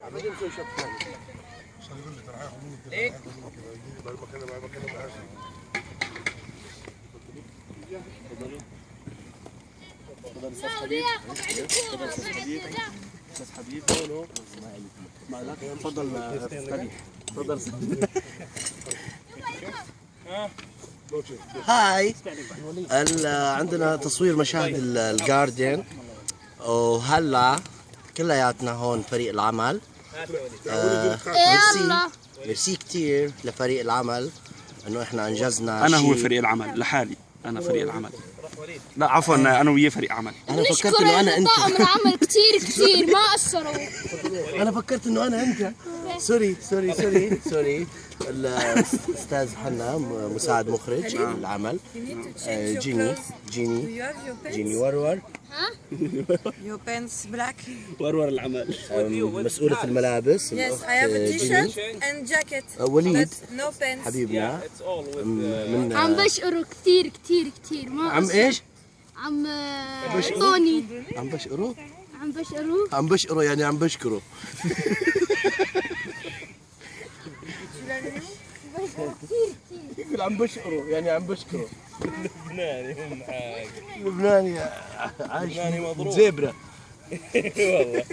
بعدين نسوي شوط ثاني. عشان يقول لي ترى هياخد مني كده ليك. هياخد مني كده بكلم استاذ حبيب تفضل تفضل. هاي عندنا تصوير مشاهد الجارديان، وهلا كلياتنا هون فريق العمل. ميرسي كتير لفريق العمل انه احنا انجزنا. انا هو فريق العمل لحالي، انا فريق العمل. لا عفوا انا وياه فريق عمل. انا فكرت انه انا انت. طاقم العمل كثير ما قصروا. انا فكرت انه انا انت. سوري. الاستاذ حنا مساعد مخرج العمل. جيني ورور. Your pants black. ورور العمل. مسؤولة الملابس. Yes, I have a t-shirt and jacket. وليد But no pants. حبيبنا من عم بشقروا كثير ما عم ايش؟ عم طوني عم بشقروا؟ عم بشقروا يعني عم بشكروا. يقول عم بشقروا يعني عم بشكروا. لبناني عايش لبناني مضروب زبرة. والله